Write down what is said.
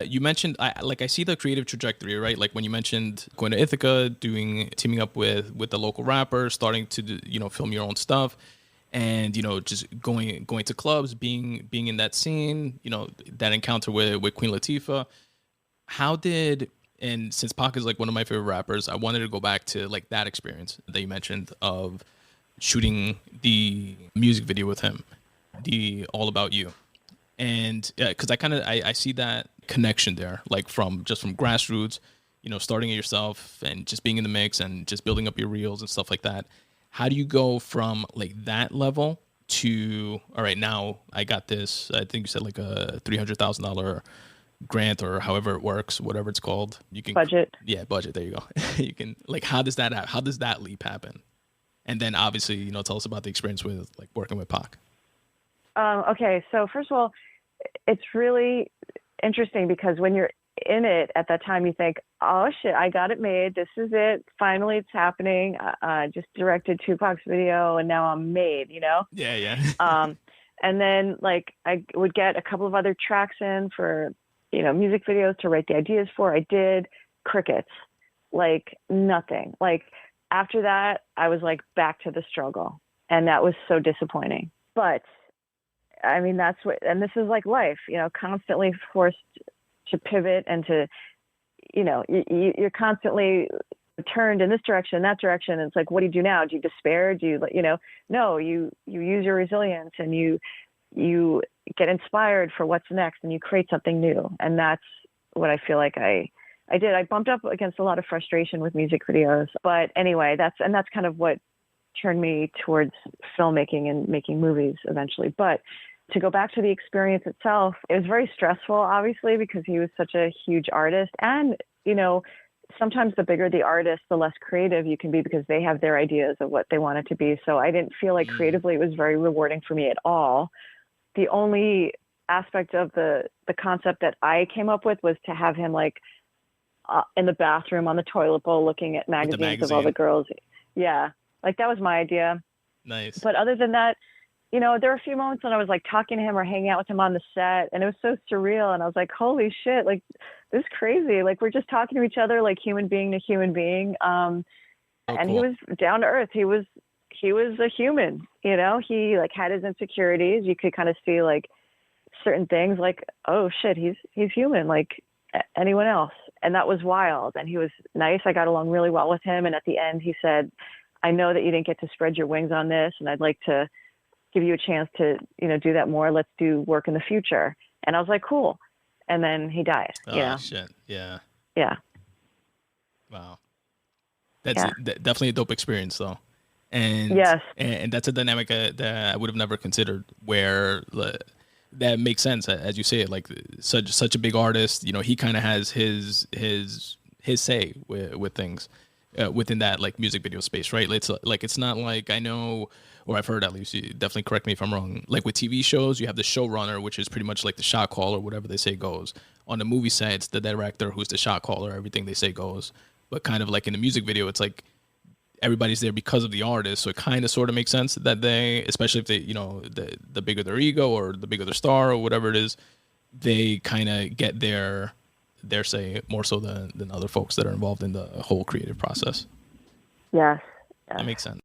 You mentioned, I see the creative trajectory, right? Like when you mentioned going to Ithaca, teaming up with the local rapper, starting to film your own stuff, and just going to clubs, being in that scene, that encounter with Queen Latifah. How did and since Pac is like one of my favorite rappers, I wanted to go back to like that experience that you mentioned of shooting the music video with him, the All About You, and because I see that connection there, like from grassroots, starting it yourself and just being in the mix and just building up your reels and stuff like that. How do you go from like that level to, all right, now I got this, I think you said like a $300,000 grant or however it works, whatever it's called. You can Budget. yeah, budget. There you go. You can like, how does that leap happen? And then obviously, tell us about the experience with like working with Pac. Okay, so first of all, it's really interesting because when you're in it at that time, you think, oh shit, I got it made. This is it. Finally, it's happening. I just directed Tupac's video and now I'm made. Yeah, yeah. And then like I would get a couple of other tracks in for, music videos to write the ideas for. I did crickets, like nothing. Like after that, I was like back to the struggle. And that was so disappointing. But I mean, and this is like life, constantly forced to pivot and to, you're constantly turned in this direction, that direction. And it's like, what do you do now? Do you despair? Do you, no, you use your resilience and you get inspired for what's next and you create something new. And that's what I feel like I did. I bumped up against a lot of frustration with music videos, but anyway, that's kind of what turned me towards filmmaking and making movies eventually. But to go back to the experience itself, it was very stressful, obviously, because he was such a huge artist. And, sometimes the bigger the artist, the less creative you can be because they have their ideas of what they want it to be. So I didn't feel like creatively it was very rewarding for me at all. The only aspect of the concept that I came up with was to have him like in the bathroom on the toilet bowl looking at magazines of all the girls. Yeah, like that was my idea. Nice. But other than that, there were a few moments when I was like talking to him or hanging out with him on the set, and it was so surreal. And I was like, holy shit, like this is crazy. Like we're just talking to each other like human being to human being. And cool. He was down to earth. He was a human, he like had his insecurities. You could kind of see like certain things like, oh shit, he's human like anyone else. And that was wild. And he was nice. I got along really well with him. And at the end he said, I know that you didn't get to spread your wings on this, and I'd like to give you a chance to, do that more. Let's do work in the future. And I was like, cool. And then he died. Oh, shit. Yeah. Yeah. Wow. That's definitely a dope experience though. And yes. And that's a dynamic that I would have never considered, where that makes sense. As you say it, like such a big artist, he kind of has his say with things. Within that like music video space, right? It's not like, I know, or I've heard, at least, you definitely correct me if I'm wrong, like with TV shows you have the showrunner, which is pretty much like the shot caller, whatever they say goes. On the movie set, it's the director who's the shot caller, everything they say goes. But kind of like in the music video, it's like everybody's there because of the artist, so it kind of sort of makes sense that they, especially if they, the bigger their ego or the bigger their star or whatever it is, they kind of get their say more so than other folks that are involved in the whole creative process. Yes. That makes sense.